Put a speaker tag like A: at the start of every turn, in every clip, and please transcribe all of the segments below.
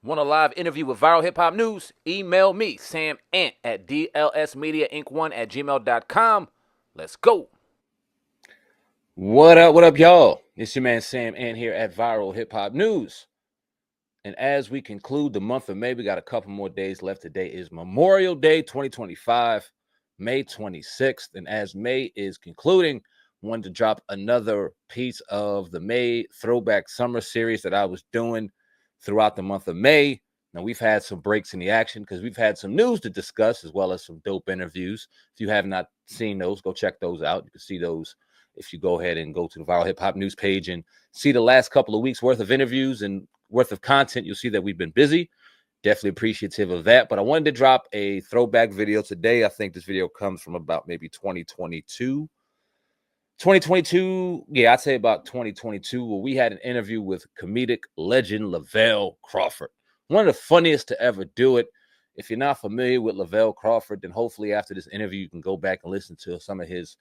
A: Want a live interview with Viral Hip Hop News? Email me, Sam Ant, at dlsmediainc1@gmail.com. Let's go. What up, y'all? It's your man Sam Ant here at Viral Hip Hop News. And as we conclude the month of May, we got a couple more days left. Today is Memorial Day 2025, May 26th. And as May is concluding, wanted to drop another piece of the May Throwback Summer series that I was doing throughout the month of May. Now, we've had some breaks in the action because we've had some news to discuss as well as some dope interviews. If you have not seen those, go check those out. You can see those if you go ahead and go to the Viral Hip Hop News page and see the last couple of weeks worth of interviews and worth of content. You'll see that we've been busy. Definitely appreciative of that. But I wanted to drop a throwback video today. I think this video comes from about maybe 2022. Yeah, I'd say about 2022, where we had an interview with comedic legend Lavell Crawford. One of the funniest to ever do it. If you're not familiar with Lavell Crawford, then hopefully after this interview, you can go back and listen to some of his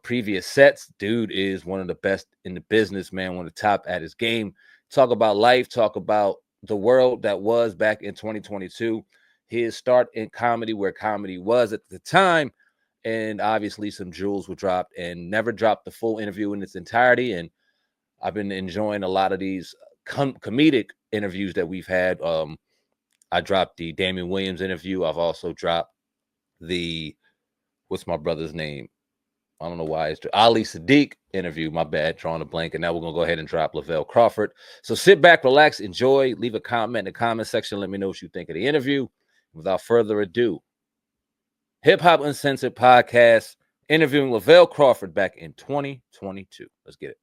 A: previous sets. Dude is one of the best in the business, man, one of the top at his game. Talk about life, talk about the world that was back in 2022, his start in comedy, where comedy was at the time. And obviously some jewels were dropped, and never dropped the full interview in its entirety. And I've been enjoying a lot of these comedic interviews that we've had. I dropped the Damian Williams interview. I've also dropped the, what's my brother's name? I don't know why it's Ali Sadiq interview. My bad, drawing a blank. And now we're going to go ahead and drop Lavell Crawford. So sit back, relax, enjoy, leave a comment in the comment section. Let me know what you think of the interview. Without further ado, Hip Hop Uncensored podcast, interviewing Lavell Crawford back in 2022. Let's get it.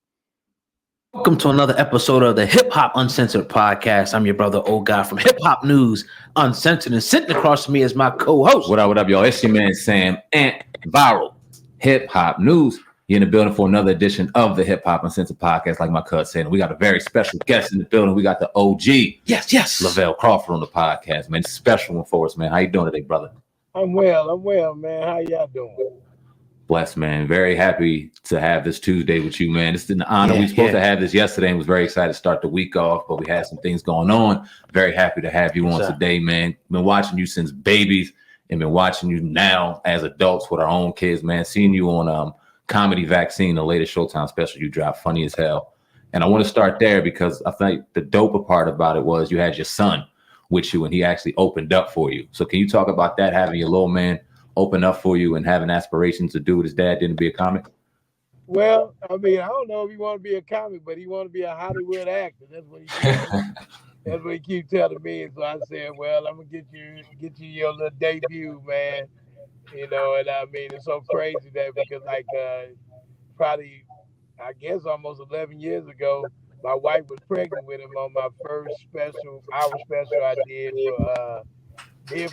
B: Welcome to another episode of the Hip Hop Uncensored podcast. I'm your brother, old guy from Hip Hop News Uncensored, and sitting across from me is my co-host.
C: What up, y'all? It's your man Sam Ant, Viral Hip Hop News. You're in the building for another edition of the Hip Hop Uncensored podcast. Like my cousin said, we got a very special guest in the building. We got the OG,
B: yes,
C: Lavell Crawford on the podcast, man. It's a special one for us, man. How you doing today, brother?
D: I'm well, man. How y'all doing?
C: Blessed, man. Very happy to have this Tuesday with you, man. It's an honor. We were supposed to have this yesterday and was very excited to start the week off, but we had some things going on. Very happy to have you on today, man. Been watching you since babies and been watching you now as adults with our own kids, man. Seeing you on Comedy Vaccine, the latest Showtime special you dropped, funny as hell. And I want to start there because I think the doper part about it was you had your son with you and he actually opened up for you. So can you talk about that, having your little man open up for you and having aspirations to do what his dad didn't, be a comic?
D: Well, I mean, I don't know if he want to be a comic, but he want to be a Hollywood actor. That's what he that's what he keeps telling me. And so I said, well, I'm gonna get you your little debut, man. You know, and I mean, it's so crazy that because like probably I guess almost 11 years ago, my wife was pregnant with him on my first special I did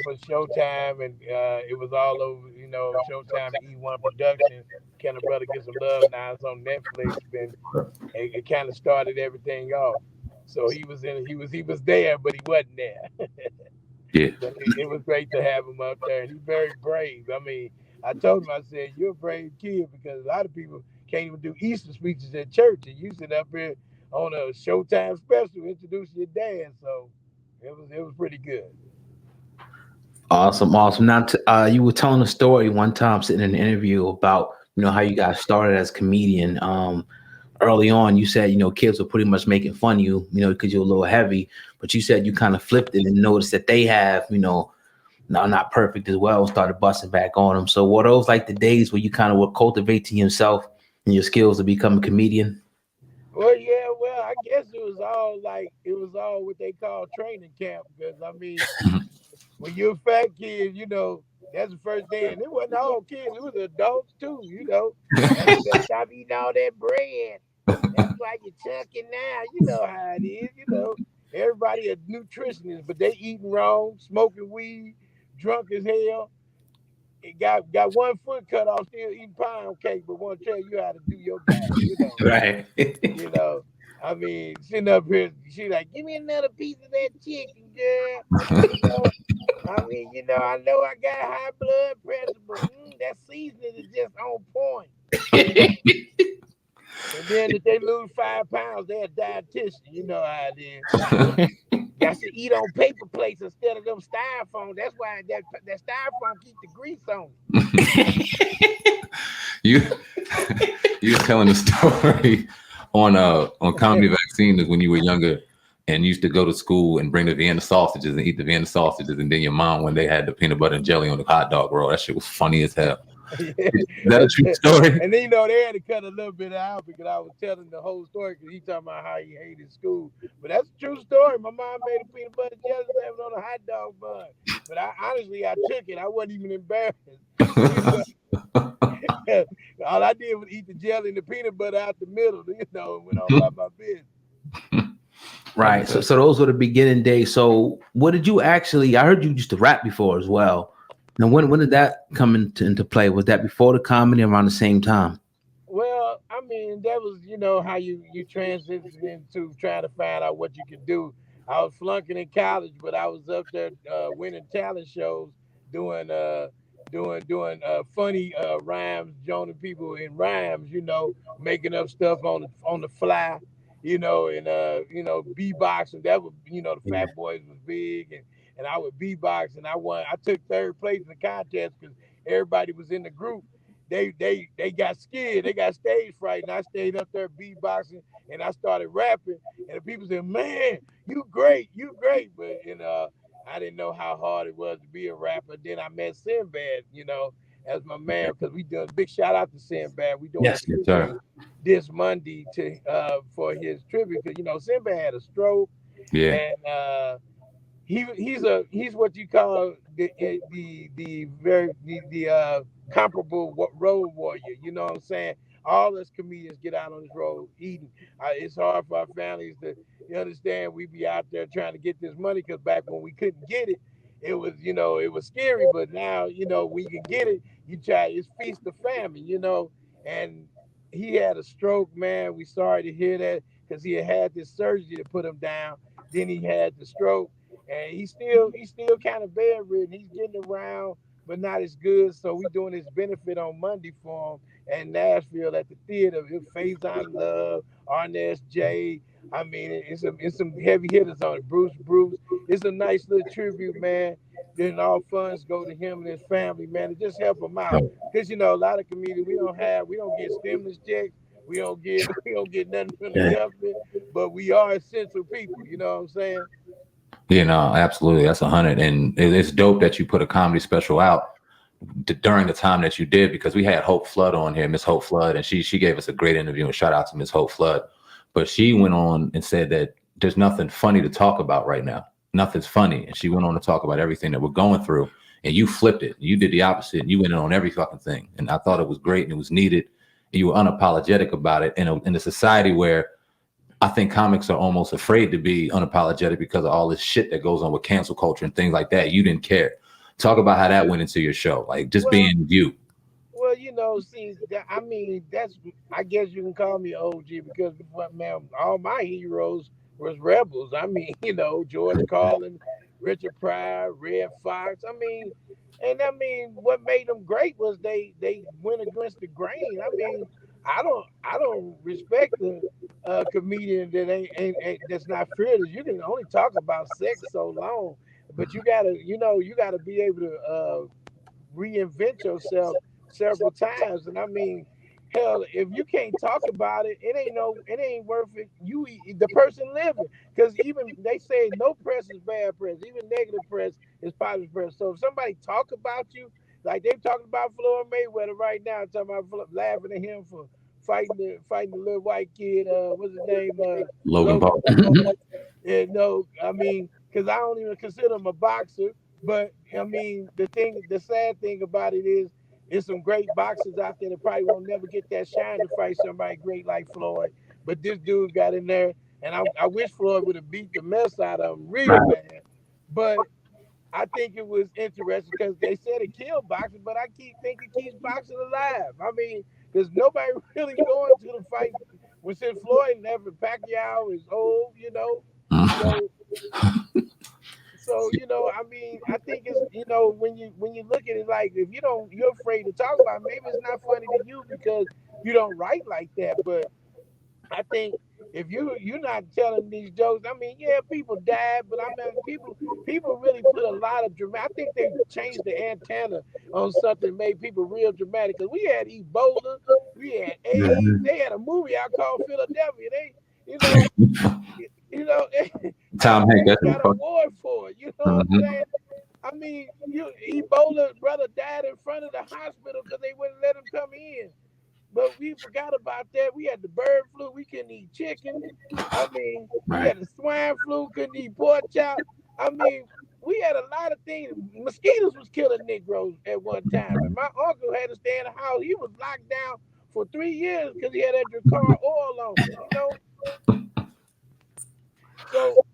D: for Showtime, and it was all over, you know, Showtime E1 production. Can a brother get some love? Now it's on Netflix, and it kind of started everything off. So he was there, but he wasn't there.
C: Yeah.
D: It was great to have him up there, and he's very brave. I mean, I told him, I said, you're a brave kid because a lot of people can't even do Easter speeches at church, and you sit up here on a Showtime special introducing your dad. So it was pretty good.
B: Awesome. Now, you were telling a story one time sitting in an interview about, you know, how you got started as a comedian. Early on, you said, you know, kids were pretty much making fun of you, you know, because you're a little heavy. But you said you kind of flipped it and noticed that they have, you know, not perfect as well, started busting back on them. So were those like the days where you kind of were cultivating yourself and your skills to become a comedian?
D: Well, yeah, I guess it was all what they call training camp. Because, I mean, when you're a fat kid, you know, that's the first day. And it wasn't all kids. It was adults, too, you know. Stop eating all that bread. That's why you're chunking now. You know how it is, you know. Everybody a nutritionist, but they eating wrong, smoking weed, drunk as hell. It got 1 foot cut off, still eating pound cake, but want to tell you how to do your diet, you know.
B: Right.
D: You know, I mean, sitting up here, she like, give me another piece of that chicken, girl. You know, I mean, you know, I know I got high blood pressure, but that seasoning is just on point. And then if they lose 5 pounds, they're a dietitian. You know how it is. Got eat on paper plates instead of them styrofoam. That's why that styrofoam keep the grease on it.
C: you were telling the story on Comedy Vaccine is when you were younger and you used to go to school and bring the Vienna sausages and eat the Vienna sausages, and then your mom, when they had the peanut butter and jelly on the hot dog roll, that shit was funny as hell.
D: Yeah.
C: Is that a true story?
D: And then, you know, they had to cut a little bit out because I was telling the whole story because he talking about how he hated school. But that's a true story. My mom made a peanut butter jelly sandwich on a hot dog bun. But I took it. I wasn't even embarrassed. All I did was eat the jelly and the peanut butter out the middle, you know, and went on by my business.
B: Right. So those were the beginning days. So what did you actually, I heard you used to rap before as well. Now, when did that come into play? Was that before the comedy, around the same time?
D: Well, I mean, that was, you know, how you transitioned into trying to find out what you could do. I was flunking in college, but I was up there winning talent shows, doing funny rhymes, joining people in rhymes, you know, making up stuff on the fly, you know, and you know, beatboxing. That was, you know, the Fat Boys was big, and I would beatbox, and I won. I took third place in the contest because everybody was in the group. They got scared. They got stage fright, and I stayed up there beatboxing, and I started rapping, and the people said, "Man, you great, you great," but I didn't know how hard it was to be a rapper. Then I met Sinbad, you know, as my man, because we doing a big shout out to Sinbad. We doing
B: Yes,
D: a tribute this Monday to for his tribute because, you know, Sinbad had a stroke, and he's what you call the comparable road warrior. You know what I'm saying? All us comedians get out on this road eating. It's hard for our families to, you understand, we be out there trying to get this money because back when we couldn't get it, it was, you know, it was scary. But now, you know, we can get it. You try, it's feast of famine, you know. And he had a stroke, man. We sorry to hear that because he had this surgery to put him down. Then he had the stroke, and he's still kind of bedridden. He's getting around, but not as good. So we doing this benefit on Monday for him at Nashville at the theater. It's Faison Love, Arnez J. I mean, it's some heavy hitters on it. Bruce. It's a nice little tribute, man. Then all funds go to him and his family, man, to just help him out. Because, you know, a lot of comedians we don't get stimulus checks. We don't get nothing from the government, but we are essential people. You know what I'm saying?
C: You know, absolutely. That's 100. And it's dope that you put a comedy special out during the time that you did, because we had Hope Flood on here, Miss Hope Flood, and she gave us a great interview, and shout out to Miss Hope Flood. But she went on and said that there's nothing funny to talk about right now. Nothing's funny. And she went on to talk about everything that we're going through. And you flipped it. You did the opposite. And you went in on every fucking thing. And I thought it was great and it was needed. And you were unapologetic about it in a society where I think comics are almost afraid to be unapologetic because of all this shit that goes on with cancel culture and things like that. You didn't care. Talk about how that went into your show, like just being you.
D: Well, you know, see, I mean, I guess you can call me OG because, man, all my heroes was rebels. I mean, you know, George Carlin, Richard Pryor, Red Fox. I mean, what made them great was they went against the grain. I mean, I don't respect the comedian that ain't that's not fearless. You can only talk about sex so long, but you gotta be able to reinvent yourself several times. And I mean, hell, if you can't talk about it, it ain't worth it. The person living, because even they say no press is bad press, even negative press is positive press. So if somebody talk about you, like they talking about Floyd Mayweather right now, talking about laughing at him for fighting the little white kid, what's his name,
C: Logan Paul.
D: Yeah, no, I mean, because I don't even consider him a boxer. But I mean, the sad thing about it is, there's some great boxers out there that probably won't never get that shine to fight somebody great like Floyd. But this dude got in there, and I wish Floyd would have beat the mess out of him real bad. But I think it was interesting because they said it killed boxing, but I keep thinking it keeps boxing alive. I mean, because nobody really going to the fight. Since Floyd never, Pacquiao is old, you know. So, you know, I mean, I think it's, you know, when you look at it, like, if you're afraid to talk about it, maybe it's not funny to you because you don't write like that. But I think if you're not telling these jokes, I mean, yeah, people died, but I mean, people really put a lot of dramatic. I think they changed the antenna on something that made people real dramatic. Cause we had Ebola, we had AIDS. They had a movie out called Philadelphia. They, you know,
C: Tom Hanks,
D: America
C: that's
D: got an
C: important.
D: award for it. You know what I'm saying? I mean, Ebola brother died in front of the hospital because they wouldn't let him come in. But we forgot about that. We had the bird flu. We couldn't eat chicken. I mean, we
B: Right.
D: had the swine flu. Couldn't eat pork chop. I mean, we had a lot of things. Mosquitoes was killing Negroes at one time. And my uncle had to stay in the house. He was locked down for 3 years because he had that Dracar oil on him, you know? So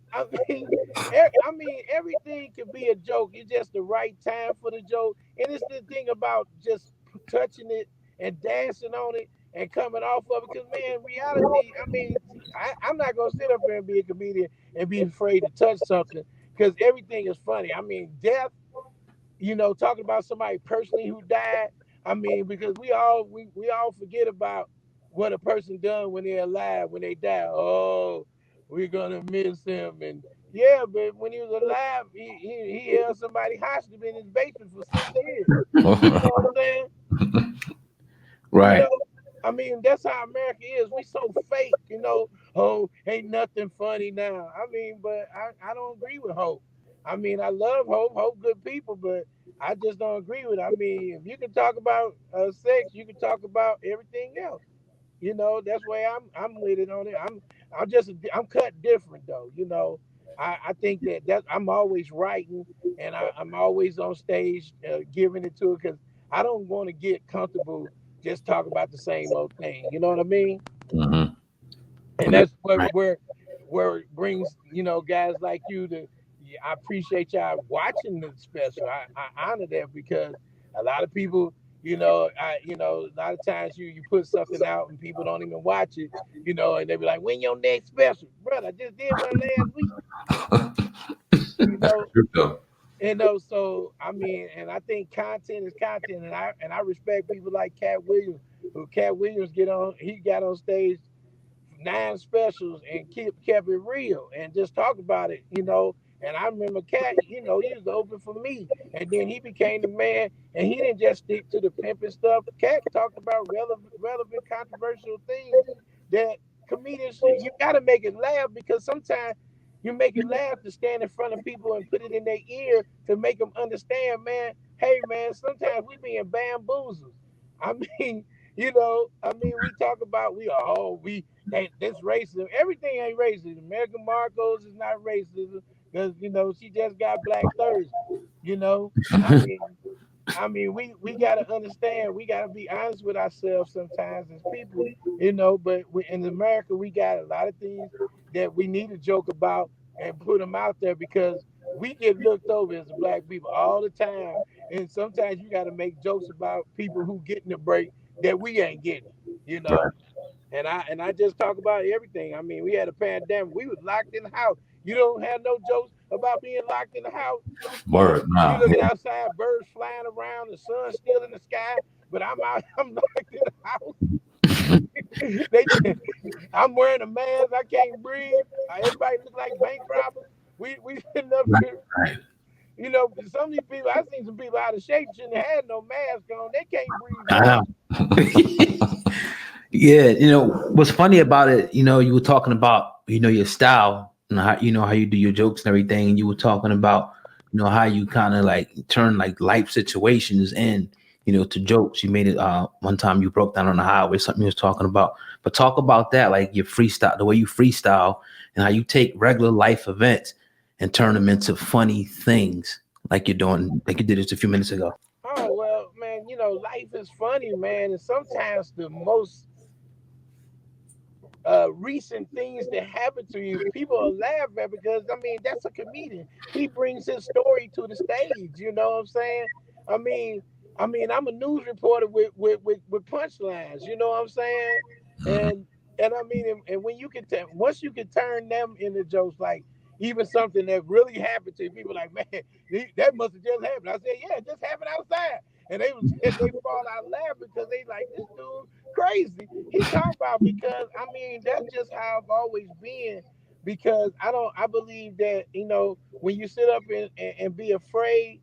D: everything can be a joke. It's just the right time for the joke, and it's the thing about just touching it and dancing on it and coming off of it. Because man, reality. I mean, I'm not gonna sit up there and be a comedian and be afraid to touch something because everything is funny. I mean, death, talking about somebody personally who died. I mean, because we all forget about what a person done when they're alive, when they die. Oh, we're gonna miss him, and yeah, but when he was alive, he held somebody hostage in his basement for 6 years. You know what I'm saying? You
B: Right.
D: know, I mean, that's how America is. We so fake. Oh, ain't nothing funny now. I mean, but I don't agree with Hope. I mean, I love Hope. Hope good people, but I just don't agree with it. I mean, if you can talk about sex, you can talk about everything else. That's why I'm with it on it. I'm cut different though. I think that I'm always writing and I'm always on stage giving it to it because I don't want to get comfortable just talk about the same old thing. You know what I mean?
C: Mhm.
D: And
C: Yeah.
D: that's what
B: Right.
D: where it brings guys like you to. Yeah, I appreciate y'all watching the special. I honor that because a lot of people, a lot of times you put something out and people don't even watch it, and they be like, "When your next special, brother? I just did one last week." You
C: That's
D: know,
C: true though.
D: so I mean, and I think content is content, and I respect people like Cat Williams. Who Cat Williams he got on stage 9 specials and kept it real and just talk about it. And I remember Cat, he was open for me, and then he became the man, and he didn't just stick to the pimping stuff. Cat talked about relevant, controversial things that comedians you got to make it laugh because sometimes you make it laugh to stand in front of people and put it in their ear to make them understand, man. Hey, man, sometimes we being bamboozled. I mean, we talk about that's racism. Everything ain't racism. American Marcos is not racism because she just got Black Thursday. You know, I mean, we gotta understand. We gotta be honest with ourselves sometimes as people. But in America, we got a lot of things that we need to joke about and put them out there because we get looked over as Black people all the time. And sometimes you got to make jokes about people who getting a break that we ain't getting. You
C: Right.
D: know. And I just talk about everything. I mean, we had a pandemic. We was locked in the house. You don't have no jokes about being locked in the house.
C: Word.
D: You
C: Nah.
D: looking outside, birds flying around, the sun's still in the sky, but I'm out. I'm locked in the house. I'm wearing a mask. I can't breathe. Everybody look like bank robbers. We sitting up
B: Right.
D: here.
B: Right.
D: Some of these people, I seen some people out of shape shouldn't have had no mask on. They can't breathe
B: I
D: right.
B: know. Yeah, what's funny about it, you were talking about, your style and how you do your jokes and everything, and you were talking about, how you kind of like turn like life situations in, to jokes. You made it one time you broke down on the highway, something you was talking about. But talk about that, like your freestyle, the way you freestyle and how you take regular life events and turn them into funny things like you're doing, like you did just a few minutes ago.
D: Oh well, man. Life is funny, man, and sometimes the most recent things that happen to you, people are laughing at because I mean that's a comedian. He brings his story to the stage. You know what I'm saying? I mean, I'm a news reporter with punchlines. You know what I'm saying?
C: Mhm.
D: And I mean, and when you can once you can turn them into jokes, like even something that really happened to you, people like, man, that must have just happened. I said, yeah, it just happened outside. And they fall out laughing because they like, this dude crazy. He talking about, because I mean, that's just how I've always been. Because I believe that, when you sit up and be afraid,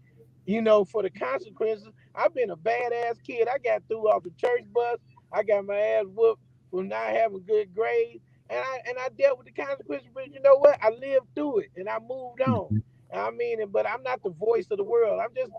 D: for the consequences. I've been a badass kid. I got threw off the church bus. I got my ass whooped for not having good grades. And I dealt with the consequences, but you know what? I lived through it and I moved on. I mean, but I'm not the voice of the world. I'm just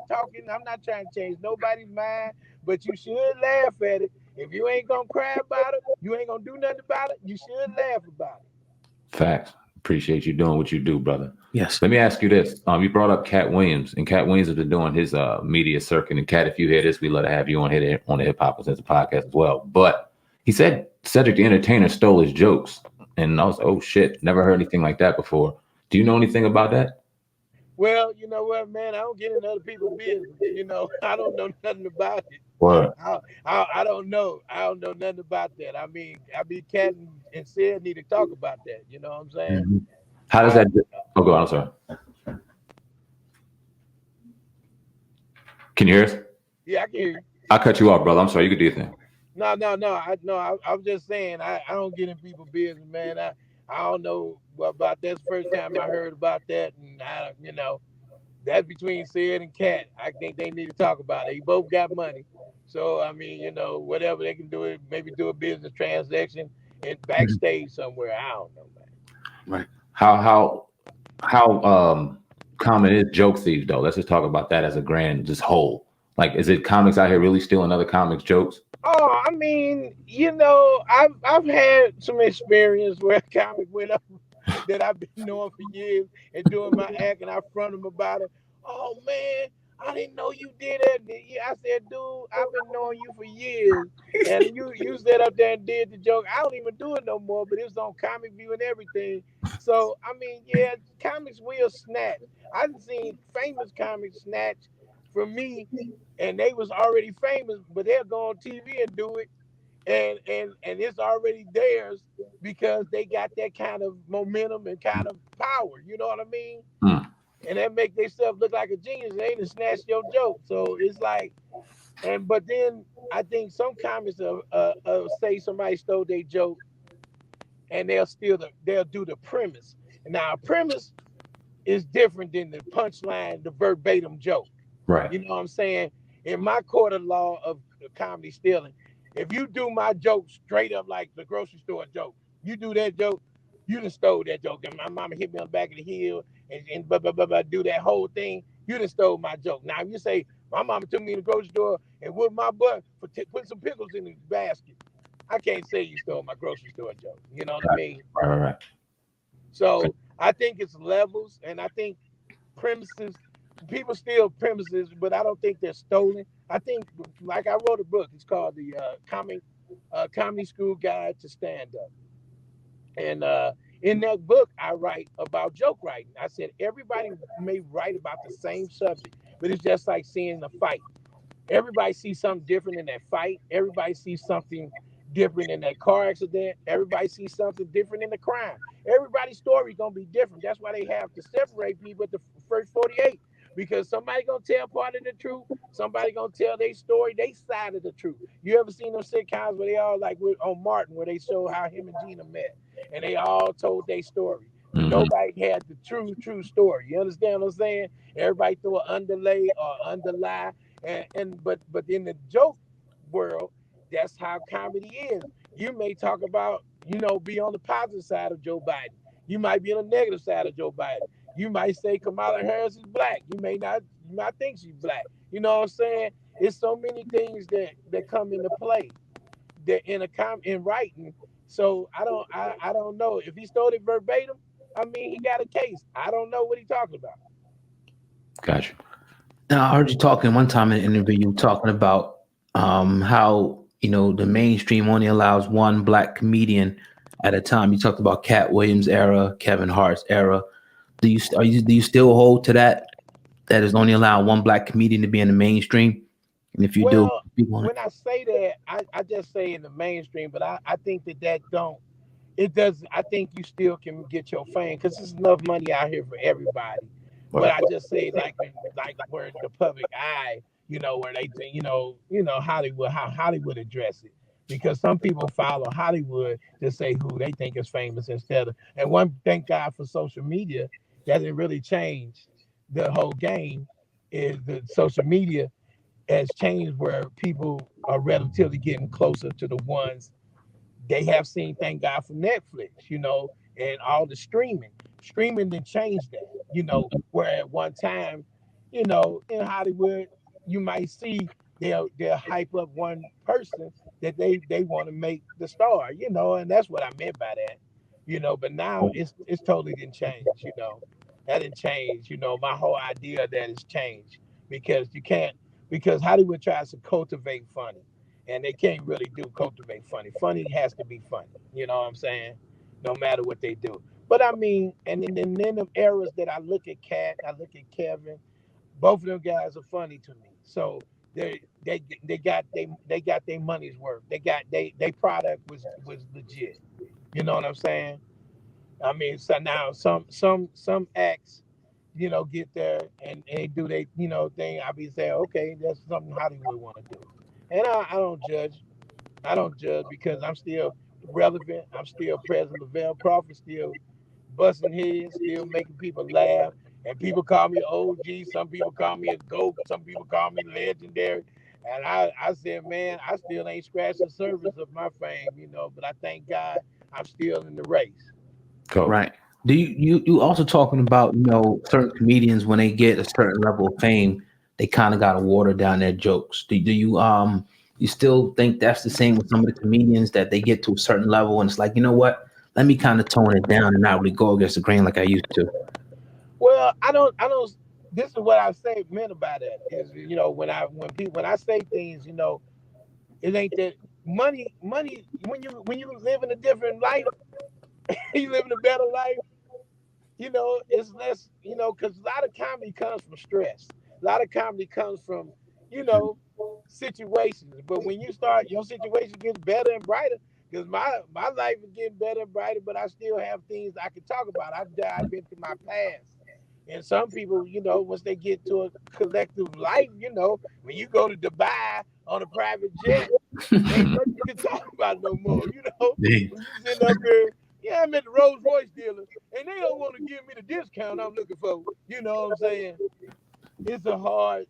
D: talking. I'm not trying to change nobody's mind, but you should laugh at it. If you ain't gonna cry about it, you ain't gonna do nothing about it. You should laugh about it.
C: Facts. Appreciate you doing what you do, brother.
B: Yes.
C: Let me ask you this. You brought up Cat Williams, and Cat Williams has been doing his media circuit. And Cat, if you hear this, we love to have you on here on the Hip Hop Consensus podcast as well. But he said Cedric the Entertainer stole his jokes. And I was, oh shit, never heard anything like that before. Do you know anything about that?
D: Well, you know what, man? I don't get into other people's business. I don't know nothing about it.
C: What?
D: I don't know. I don't know nothing about that. I mean, Cat and Sid need to talk about that. You know what I'm saying?
C: Mm-hmm. How does that? Oh, go on. I'm sorry. Can you hear us?
D: Yeah, I can hear you.
C: I cut you off, brother. I'm sorry. You could do your thing.
D: No. I'm just saying I don't get in people's business, man. I don't know about that. That's the first time I heard about that, and that's between Sid and Cat. I think they need to talk about it. They both got money, so I mean, whatever they can do, it maybe do a business transaction and backstage somewhere. I don't know, man.
B: Right.
C: How common is joke thieves though? Let's just talk about that as a grand just whole. Like, is it comics out here really stealing other comics' jokes?
D: Oh, I mean, I've had some experience where a comic went up that I've been knowing for years and doing my act, and I front them about it. Oh man, I didn't know you did that. I said, dude, I've been knowing you for years, and you sat up there and did the joke. I don't even do it no more, but it was on Comic View and everything. So I mean, yeah, comics will snatch. I've seen famous comics snatch from me, and they was already famous, but they'll go on TV and do it, and it's already theirs because they got that kind of momentum and kind of power. You know what I mean? And that make themselves look like a genius. They ain't snatch your joke. So it's like, but then I think some comics say somebody stole their joke, and they'll do the premise. Now, a premise is different than the punchline, the verbatim joke.
C: Right.
D: You know what I'm saying? In my court of law of comedy stealing, if you do my joke straight up like the grocery store joke, you do that joke, you done stole that joke. And my mama hit me on the back of the heel and blah, blah, blah, blah, do that whole thing, you done stole my joke. Now, if you say, my mama took me in the grocery store and whooped my butt for putting some pickles in the basket, I can't say you stole my grocery store joke. You know what I mean?
C: Right.
D: So I think it's levels, and I think premises, people steal premises, but I don't think they're stolen. I think, like, I wrote a book. It's called the Comedy School Guide to Stand Up. And in that book, I write about joke writing. I said everybody may write about the same subject, but it's just like seeing a fight. Everybody sees something different in that fight. Everybody sees something different in that car accident. Everybody sees something different in the crime. Everybody's story is going to be different. That's why they have to separate people at the first 48. Because somebody gonna tell part of the truth, somebody gonna tell their story, they side of the truth. You ever seen those sitcoms where they all like on Martin, where they show how him and Gina met, and they all told their story. Mm-hmm. Nobody had the true story. You understand what I'm saying? Everybody threw an underlay or underlie, but in the joke world, that's how comedy is. You may talk about, be on the positive side of Joe Biden. You might be on the negative side of Joe Biden. You might say Kamala Harris is black. You might think she's black. You know what I'm saying? It's so many things that come into play that in writing. So I don't know. If he stole it verbatim, I mean, he got a case. I don't know what he's talking about.
C: Gotcha.
B: Now, I heard you talking one time in an interview, you were talking about how, the mainstream only allows one black comedian at a time. You talked about Cat Williams' era, Kevin Hart's era. Do you still hold to that is only allowed one black comedian to be in the mainstream? And if you do,
D: when I say that, I just say in the mainstream, but I think that don't. It does. I think you still can get your fame because there's enough money out here for everybody. But I just say like where the public eye, where they think, Hollywood, how Hollywood address it. Because some people follow Hollywood to say who they think is famous instead of, and one, thank God for social media, that it really changed the whole game, is the social media has changed where people are relatively getting closer to the ones they have seen, thank God for Netflix, and all the streaming. Streaming didn't change that, where at one time, in Hollywood, you might see they'll hype up one person that they want to make the star, and that's what I meant by that, but now it's totally didn't change, That didn't change, my whole idea of that has changed because you can't because Hollywood tries to cultivate funny and they can't really do cultivate funny. Funny has to be funny. You know what I'm saying? No matter what they do. But I mean, and then the eras that I look at Cat, I look at Kevin, both of them guys are funny to me. So they got their money's worth. They product was legit. You know what I'm saying? I mean, so now some acts, get there and they do they, thing. I be saying, okay, that's something Hollywood want to do. And I don't judge. I don't judge because I'm still relevant. I'm still President Lavell Crawford, still busting heads, still making people laugh. And people call me OG. Some people call me a GOAT. Some people call me legendary. And I said, man, I still ain't scratched the surface of my fame, but I thank God I'm still in the race.
C: Cool.
B: Right. Do you also talking about, certain comedians when they get a certain level of fame, they kind of got to water down their jokes. Do you still think that's the same with some of the comedians that they get to a certain level and it's like, you know what? Let me kind of tone it down and not really go against the grain like I used to.
D: Well, I don't. This is what I say meant about that is, when I say things, it ain't that money. When you live in a different life, you live in a better life. It's less. Because a lot of comedy comes from stress. A lot of comedy comes from, you know, situations. But when you start, your situation gets better and brighter. Because my life is getting better and brighter, but I still have things I can talk about. I've dived into my past. And some people, once they get to a collective life, when you go to Dubai on a private jet, ain't nothing you can talk about no more.
B: Yeah.
D: When you sitting up here, yeah, I'm at the Rolls Royce dealer, and they don't want to give me the discount I'm looking for. You know what I'm saying? It's a hard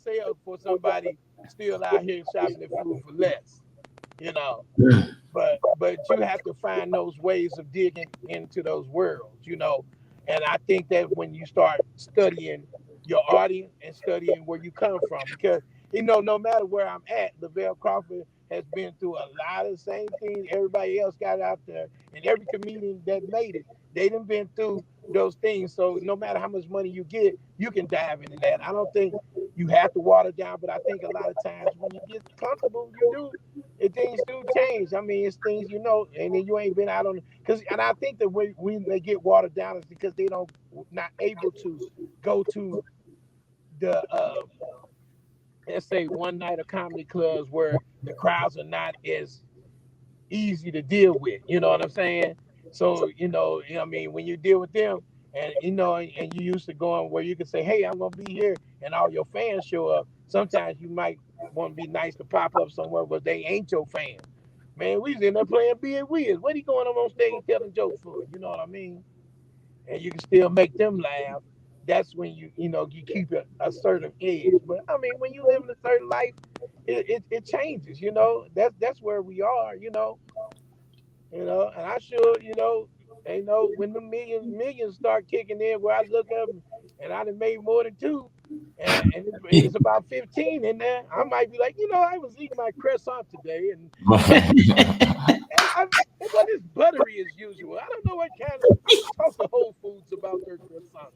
D: sale for somebody still out here shopping at food for less. You know, but you have to find those ways of digging into those worlds, and I think that when you start studying your audience and studying where you come from, because no matter where I'm at, Lavell Crawford has been through a lot of the same things everybody else got out there, and every comedian that made it, they done been through those things. So no matter how much money you get, you can dive into that. I don't think you have to water down, but I think a lot of times when you get comfortable, you do, and things do change. I mean, it's things, and then you ain't been out on and I think that when they get watered down is because they don't not able to go to the let's say one night of comedy clubs where the crowds are not as easy to deal with. You know what I'm saying? So, I mean, when you deal with them and and you used to going where you can say, hey, I'm gonna be here and all your fans show up, sometimes you might want to be nice to pop up somewhere where they ain't your fans. Man, we was in there playing being weird. What are you going on stage telling jokes for? You know what I mean? And you can still make them laugh. That's when you keep a certain edge. But I mean, when you live in a certain life, it changes. That's where we are. And I sure, when the millions start kicking in, where I look up and I done made more than two, and it's about 15 in there, I might be like, I was eating my croissant today, and it wasn't as buttery as usual. I don't know what kind of. I should talk to Whole Foods about their croissant.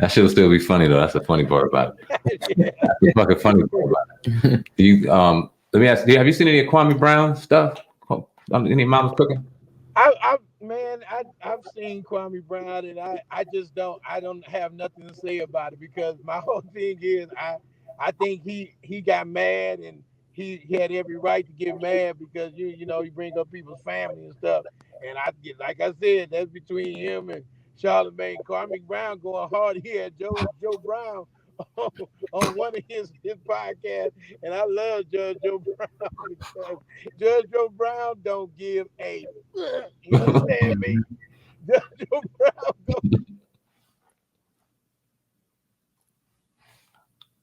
C: That shit will still be funny though. That's the funny part about it.
D: Yeah.
C: The fucking funny part about it. Do you let me ask you, have you seen any of Kwame Brown stuff? Any Mama's Cooking?
D: I've seen Kwame Brown, and I just don't have nothing to say about it because my whole thing is I think he got mad and he had every right to get mad because you bring up people's family and stuff, and like I said, that's between him and Charlamagne. Kwame Brown going hard. He had Joe Brown on one of his podcasts, and I love Judge Joe Brown because Judge Joe Brown don't give a you understand me? Judge Joe Brown go.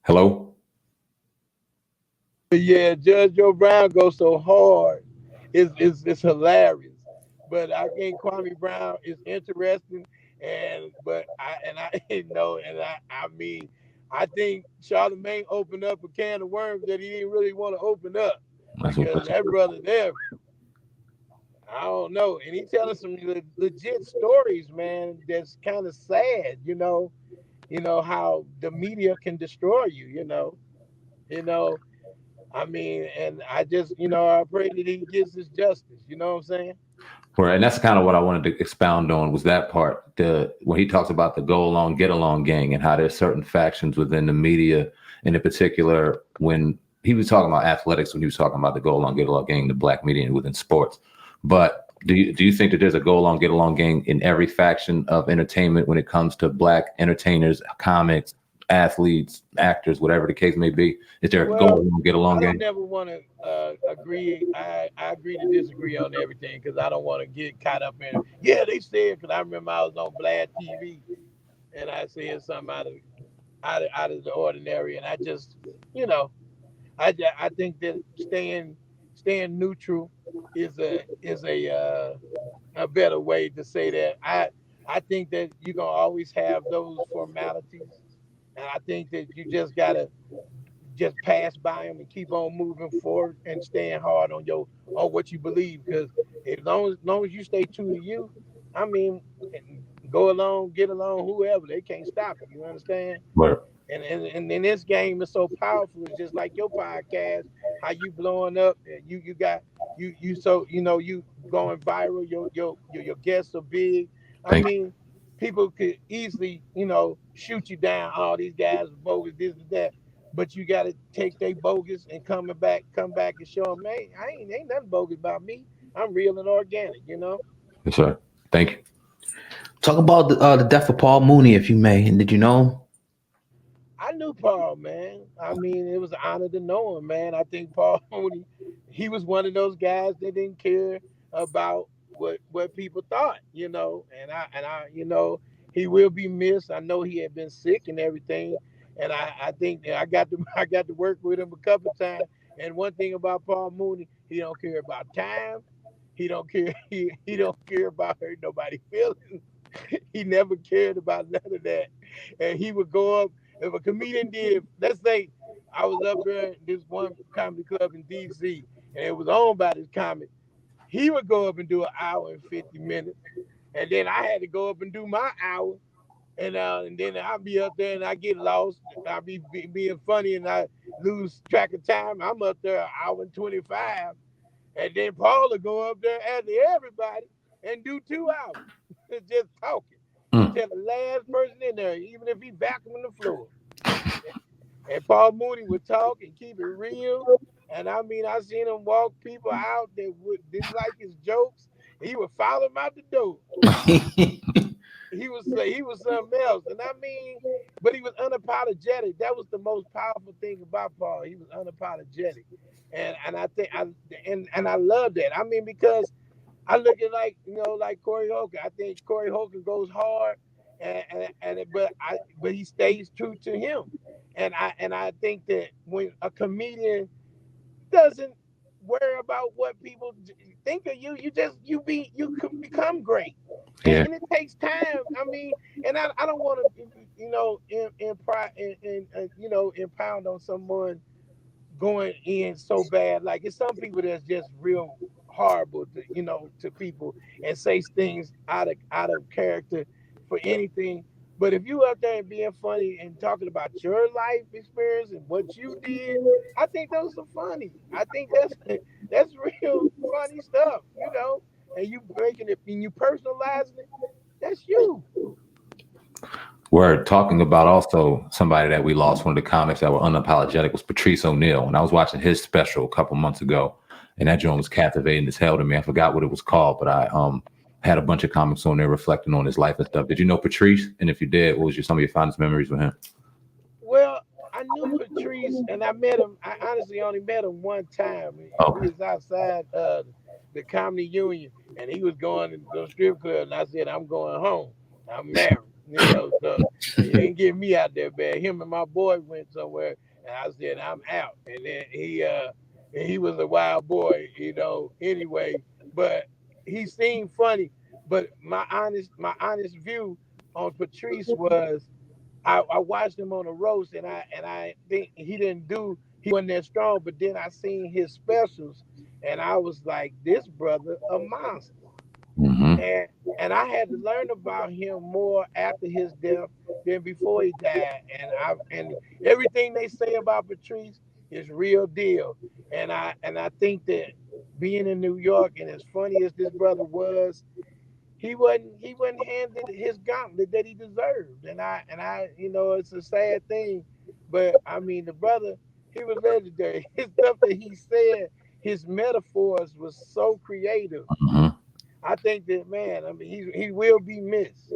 C: Hello?
D: Yeah, Judge Joe Brown goes so hard. It's hilarious. But I think Kwame Brown is interesting, I you know, I mean, I think Charlamagne opened up a can of worms that he didn't really want to open up because that brother there, I don't know, and he telling some legit stories, man. That's kind of sad, you know. You know how the media can destroy you, you know. I mean, and I just, I pray that he gets his justice. You know what I'm saying?
C: Right, and that's kind of what I wanted to expound on was that part. When he talks about the go along, get along gang and how there's certain factions within the media, and in particular, when he was talking about athletics, when he was talking about the go along, get along gang, the black media within sports. But do you think that there's a go along, get along gang in every faction of entertainment when it comes to black entertainers, comics, athletes, actors, whatever the case may be? Is there a go along, get along gang?
D: I don't never want to agree. I agree to disagree on everything because I don't want to get caught up in it. Yeah, they said, because I remember I was on Vlad TV and I said something out of the ordinary, and I just, I think that staying neutral is a better way to say that. I think that you're gonna always have those formalities, and I think that you just gotta just pass by them and keep on moving forward and staying hard on what you believe. Because as long as you stay true to you, I mean, go along, get along, whoever, they can't stop it. You understand?
C: Right.
D: And in this game is so powerful. It's just like your podcast, how you blowing up. You got you so you going viral. Your guests are big. I mean, people could easily shoot you down. All these guys are bogus, this and that. But you got to take they bogus and come back and show them, man, ain't nothing bogus about me. I'm real and organic.
C: Yes, sir. Thank you.
B: Talk about the death of Paul Mooney, if you may. And did you know him?
D: I knew Paul, man. I mean, it was an honor to know him, man. I think Paul Mooney, he was one of those guys that didn't care about what people thought, and I he will be missed. I know he had been sick and everything, and I think I got to work with him a couple of times. And one thing about Paul Mooney, he don't care about time. He don't care. He don't care about hurting nobody's feelings. He never cared about none of that, and he would go up. If a comedian did, let's say I was up there in this one comedy club in DC and it was owned by this comic, he would go up and do an hour and 50 minutes. And then I had to go up and do my hour. And then I'll be up there and I get lost. I'll be being funny and I lose track of time. I'm up there an hour and 25. And then Paul will go up there after everybody and do 2 hours. Just talking. Tell the last person in there, even if he vacuuming the floor. And Paul Mooney would talk and keep it real. And I mean, I seen him walk people out that didn't like his jokes. He would follow him out the door. He was something else. And I mean, but he was unapologetic. That was the most powerful thing about Paul. He was unapologetic. And I think I love that. I mean, because I look at like Corey Holcomb. I think Corey Holcomb goes hard, but he stays true to him, and I think that when a comedian doesn't worry about what people think of you, you can become great, and it takes time. I mean, and I don't want to impound on someone going in so bad. Like it's some people that's just real horrible to people and say things out of character for anything. But if you out there and being funny and talking about your life experience and what you did, I think those are funny. I think that's real funny stuff, and you breaking it and you personalizing it, that's you.
C: We're talking about also somebody that we lost, one of the comics that were unapologetic was Patrice O'Neal. And I was watching his special a couple months ago, and that joint was captivating as hell to me. I forgot what it was called, but I had a bunch of comics on there reflecting on his life and stuff. Did you know Patrice? And if you did, what was some of your fondest memories with him?
D: Well, knew Patrice, and I met him. I honestly only met him one time. We was outside the Comedy Union, and he was going to the strip club, and I said, "I'm going home. I'm married." So you ain't getting me out there, man. Him and my boy went somewhere, and I said, "I'm out." And then he was a wild boy, Anyway, but he seemed funny. But my honest view on Patrice was, I watched him on a roast, and I think he wasn't that strong. But then I seen his specials, and I was like, this brother a monster.
C: Mm-hmm.
D: And I had to learn about him more after his death than before he died. And everything they say about Patrice is real deal. And I think that being in New York, and as funny as this brother was, he wasn't handed his gauntlet that he deserved. And I it's a sad thing, but I mean, the brother, he was legendary. His stuff that he said, his metaphors was so creative.
C: Mm-hmm.
D: I think that, man, I mean, he will be missed.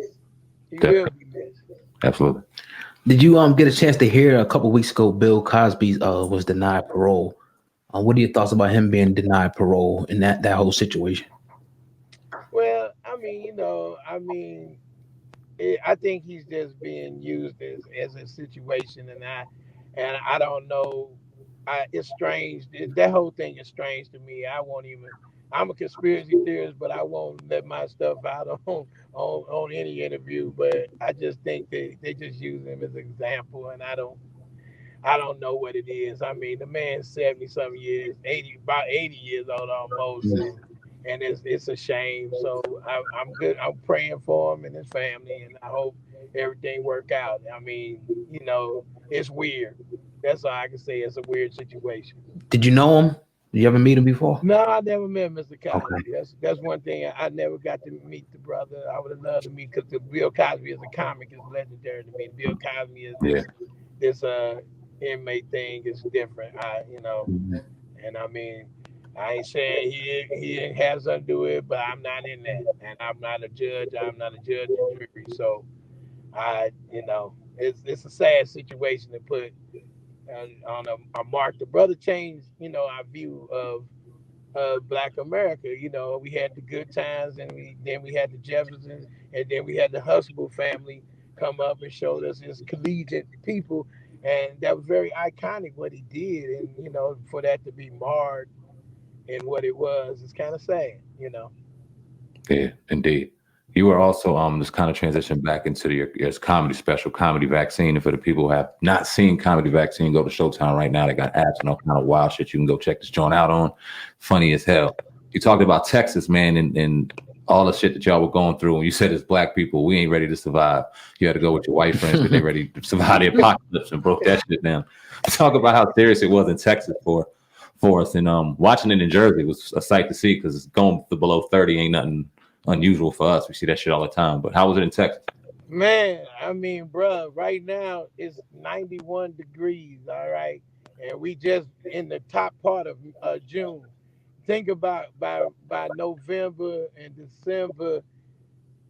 D: He will
C: Definitely.
D: be missed.
C: Absolutely.
B: Did you get a chance to hear a couple weeks ago Bill Cosby was denied parole? What are your thoughts about him being denied parole and that whole situation?
D: Well, I think he's just being used as a situation, and I don't know. It's strange. That whole thing is strange to me. I won't even. I'm a conspiracy theorist, but I won't let my stuff out on any interview. But I just think that they just use him as an example, and I don't know what it is. I mean, the man's 70 some years, about 80 years old almost, and it's a shame. So I'm good. I'm praying for him and his family, and I hope everything work out. I mean, it's weird. That's all I can say. It's a weird situation.
B: Did you know him? Did you ever meet him before?
D: No, I never met Mr.
B: Okay.
D: Cosby. That's one thing. I never got to meet the brother. I would have loved to meet, because the Bill Cosby as a comic is legendary to me. Bill Cosby is
C: Yeah.
D: this inmate thing is different.
B: Mhm.
D: And I mean, I ain't saying he has something to do with it, but I'm not in that, and I'm not a judge. I'm not a judge and jury. So it's a sad situation to put on a mark. The brother changed, our view of Black America. We had the good times, and then we had the Jeffersons, and then we had the Huxtable family come up and showed us as collegiate people, and that was very iconic what he did, and for that to be marred in what it was, it's kind of sad.
C: Yeah, indeed. You were also just kind of transition back into your comedy special, Comedy Vaccine. And for the people who have not seen Comedy Vaccine, go to Showtime right now. They got apps and all kind of wild shit you can go check this joint out on. Funny as hell. You talked about Texas, man, and all the shit that y'all were going through. And you said as Black people, we ain't ready to survive. You had to go with your white friends because they ready to survive the apocalypse and broke that shit down. Talk about how serious it was in Texas for us. And watching it in Jersey was a sight to see, because going to below 30 ain't nothing unusual for us. We see that shit all the time. But how was it in Texas?
D: Man, I mean, bro, right now it's 91 degrees, all right, and we just in the top part of June. Think about by November and December,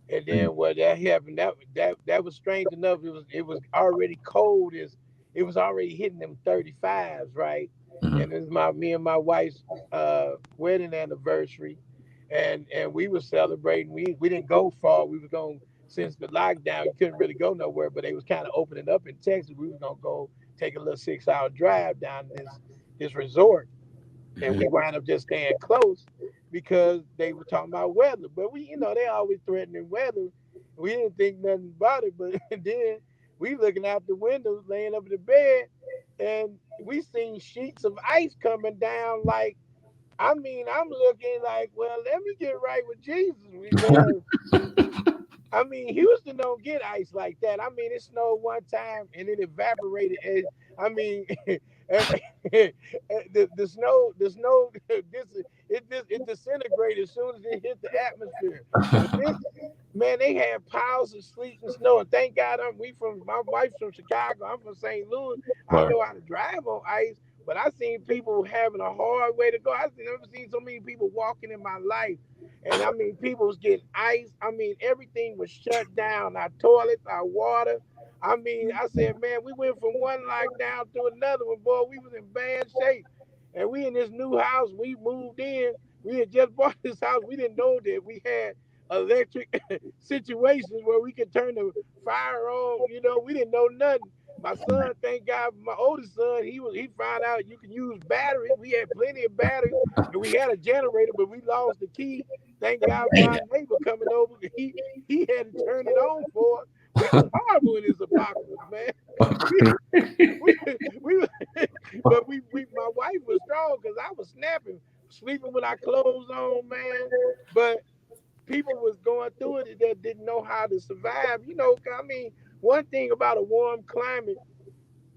D: and then what that happened, that was strange enough. It was already cold. It was already hitting them 35s, right?
C: Mm-hmm.
D: And it's me and my wife's wedding anniversary, and we were celebrating. We didn't go far. We were going, since the lockdown, you couldn't really go nowhere, but they was kind of opening up in Texas. We were gonna go take a little 6 hour drive down this resort, and we wound up just staying close because they were talking about weather. But they always threatening weather. We didn't think nothing about it, but then we looking out the windows, laying up in the bed, and we seen sheets of ice coming down. Like, I mean, I'm looking like, well, let me get right with Jesus, because I mean, Houston don't get ice like that. I mean, it snowed one time and it evaporated. And, I mean, the snow, it disintegrated as soon as it hit the atmosphere. But this, man, they had piles of sleet and snow. And thank God, my wife's from Chicago. I'm from St. Louis. I know how to drive on ice. But I seen people having a hard way to go. I've never seen so many people walking in my life. And I mean, people was getting ice. I mean, everything was shut down. Our toilets, our water. I mean, I said, man, we went from one lockdown to another one, boy. We was in bad shape. And we in this new house, we moved in. We had just bought this house. We didn't know that we had electric situations where we could turn the fire on. You know, we didn't know nothing. My son, thank God, my oldest son, he found out you can use batteries. We had plenty of batteries, and we had a generator, but we lost the key. Thank God for our neighbor coming over. He had to turn it on for us. We was horrible in this apocalypse, man. we, we but my wife was strong because I was snapping, sleeping with our clothes on, man. But people was going through it that didn't know how to survive. You know, I mean, one thing about a warm climate,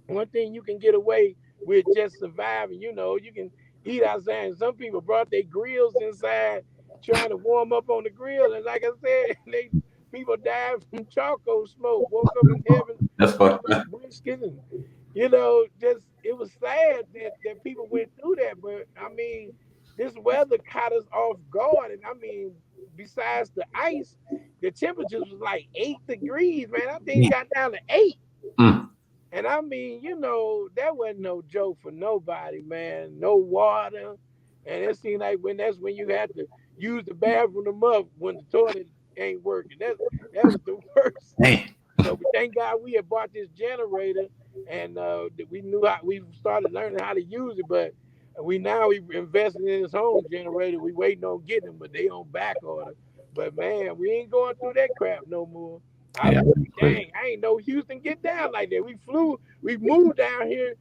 D: one thing you can get away with just surviving. You know, you can eat outside. And some people brought their grills inside, trying to warm up on the grill, and like I said, people died from charcoal smoke. Woke up in heaven,
C: That's
D: smelled
C: fucked
D: like
C: up.
D: brisket, and you know, just it was sad that people went through that. But I mean, this weather caught us off guard, and I mean, besides the ice, the temperatures was like 8 degrees, man. I think it got down to 8.
C: Mm.
D: And I mean, you know, that wasn't no joke for nobody, man. No water. And it seemed like that's when you had to use the bathroom up when the toilet ain't working. That was the worst.
B: Man.
D: So we thank God we had bought this generator, and we knew how we started learning how to use it. But we invested in this home generator. We waiting on getting them, but they on back order. But man, we ain't going through that crap no more. I
C: Yeah,
D: was like, dang, I ain't know Houston get down like that. We moved down here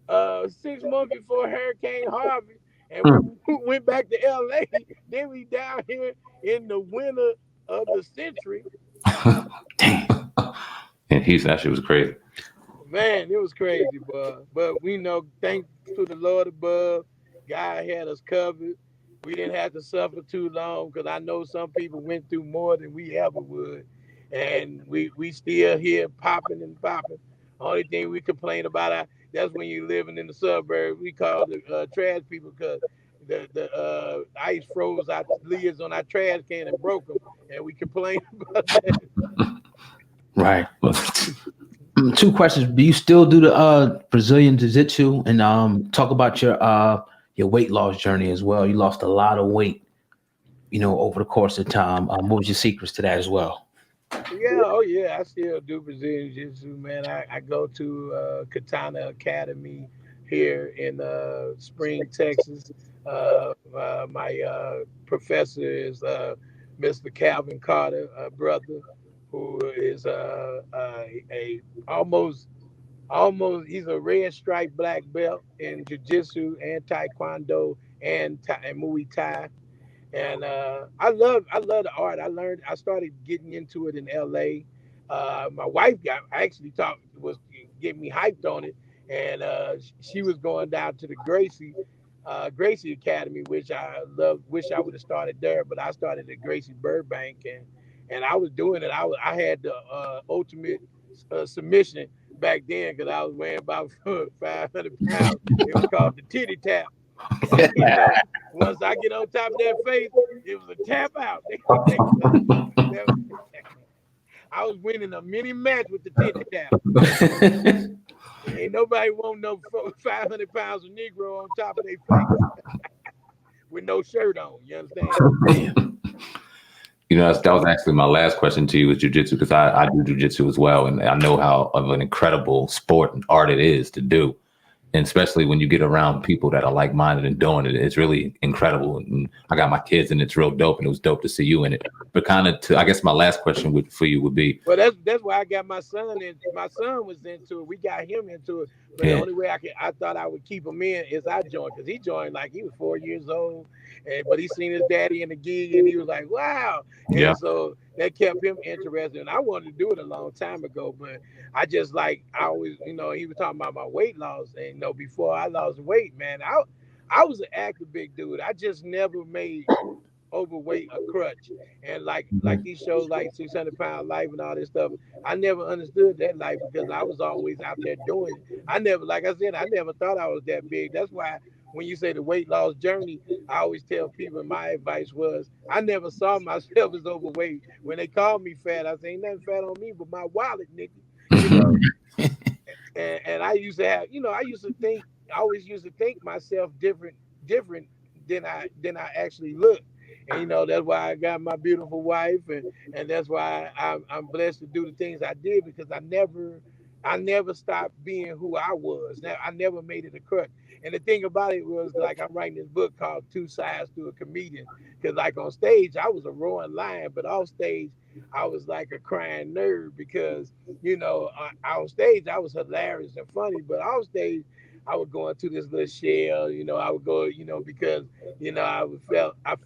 D: 6 months before Hurricane Harvey, and we
C: mm.
D: went back to LA. Then we down here in the winter of the century.
C: And Houston, that shit was crazy.
D: Man, it was crazy, but we know, thanks to the Lord above, God had us covered. We didn't have to suffer too long because I know some people went through more than we ever would, and we still here popping and popping. Only thing we complain about, that's when you're living in the suburbs. We call the trash people because the ice froze our lids on our trash can and broke them, and we complain about that.
B: Right. Two questions. Do you still do the Brazilian Jiu-Jitsu, and talk about your weight loss journey as well? You lost a lot of weight, you know, over the course of time. What was your secrets to that as well?
D: Yeah, oh yeah, I still do Brazilian Jiu-Jitsu, man. I go to Katana Academy here in Spring, Texas. My professor is Mr. Calvin Carter, a brother who is a almost he's a red stripe black belt in Jiu-Jitsu and Taekwondo and Muay Thai. And I love the art. I started getting into it in LA. My wife actually talked was getting me hyped on it, and she was going down to the Gracie Academy, which I love. Wish I would have started there, but I started at Gracie Burbank, and I was doing it. I had the ultimate submission back then because I was weighing about 500 pounds. It was called the titty tap. And you know, once I get on top of that face, it was a tap out. I was winning a mini match with the titty tap. Ain't nobody want no 500 pounds of Negro on top of their face with no shirt on. You understand?
C: You know, that was actually my last question to you with jujitsu, because I do jujitsu as well, and I know how of an incredible sport and art it is to do. And especially when you get around people that are like-minded and doing it, it's really incredible. And I got my kids, and it's real dope, and it was dope to see you in it. But kind of, I guess my last question for you would be,
D: well, that's why I got my son in. My son was into it. We got him into it. But the
C: yeah,
D: only way I thought I would keep him in is I joined, because he joined like he was 4 years old, but he seen his daddy in the gig and he was like, wow.
C: yeah,
D: And so that kept him interested. And I wanted to do it a long time ago, but I always, he was talking about my weight loss, and before I lost weight, man, I was an active big dude. I just never made overweight a crutch. And like these shows like 600 Pound Life and all this stuff, I never understood that life because I was always out there doing it. I never, like I said, I never thought I was that big. That's why when you say the weight loss journey, I always tell people my advice was I never saw myself as overweight. When they call me fat, I say ain't nothing fat on me but my wallet, nigga. you know. And I used to have, I always used to think myself different than I actually look. And that's why I got my beautiful wife, and that's why I'm blessed to do the things I did, because I never stopped being who I was. Now, I never made it a crutch. And the thing about it was, like, I'm writing this book called Two Sides to a Comedian, because like on stage I was a roaring lion, but off stage I was like a crying nerd, because on stage I was hilarious and funny, but off stage I would go into this little shell. I would go, because I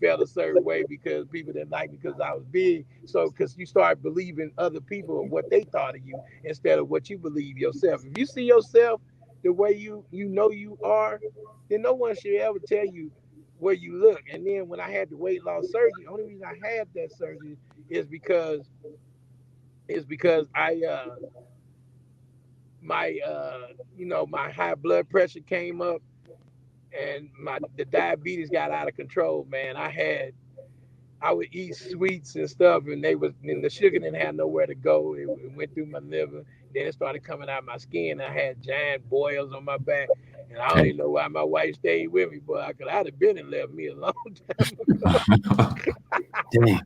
D: felt a certain way because people didn't like me because I was big. So because you start believing other people and what they thought of you instead of what you believe yourself. If you see yourself the way you are, then no one should ever tell you where you look. And then when I had the weight loss surgery, the only reason I had that surgery is because I my high blood pressure came up, and the diabetes got out of control, man. I would eat sweets and stuff, and the sugar didn't have nowhere to go. It went through my liver. Then it started coming out my skin. I had giant boils on my back, and I don't even know why my wife stayed with me, but I'd have been and left me a long time ago.
B: Dang.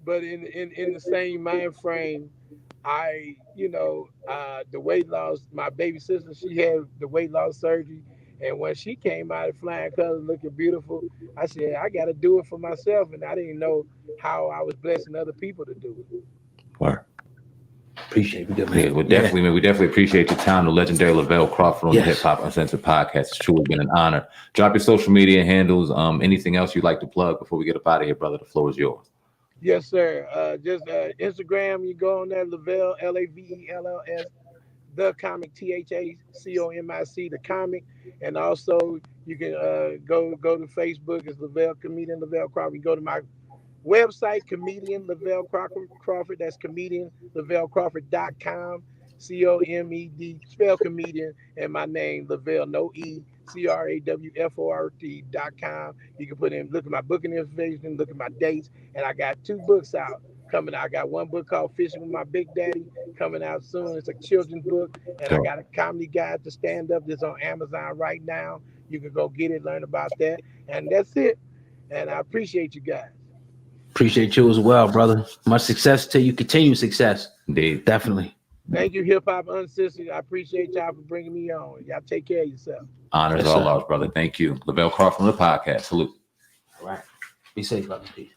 D: but in the same mind frame, the weight loss, my baby sister, she had the weight loss surgery. And when she came out of flying colors looking beautiful, I said, I got to do it for myself. And I didn't know how I was blessing other people to do it.
C: Wow.
B: Appreciate it.
C: Yeah, we definitely appreciate your time. The legendary Lavell Crawford on the Hip Hop Uncensored podcast. It's truly been an honor. Drop your social media handles. Anything else you'd like to plug before we get up out of here, brother? The floor is yours.
D: Yes, sir. Just Instagram, you go on there, Lavell, LAVELLS, the comic, THACOMIC, the comic. And also you can go to Facebook. It's Lavell Comedian Lavell Crawford. You go to my website, Comedian Lavell Crawford. That's comedianlavellcrawford.com. COMED, spell comedian, and my name, Lavell, no E, CRAWFORT.com. You can look at my booking information, look at my dates, and I got 2 books out coming out. I got one book called Fishing with My Big Daddy coming out soon. It's a children's book, and I got a comedy guide to stand up that's on Amazon right now. You can go get it, learn about that, and that's it. And I appreciate you guys.
B: Appreciate you as well, brother. Much success to you. Continued success.
C: Indeed.
B: Definitely.
D: Thank you, Hip Hop Uncensored. I appreciate y'all for bringing me on. Y'all take care of yourself.
C: Honors all ours, brother. Thank you. Lavell Crawford on the podcast. Salute.
B: All right. Be safe, brother. Peace.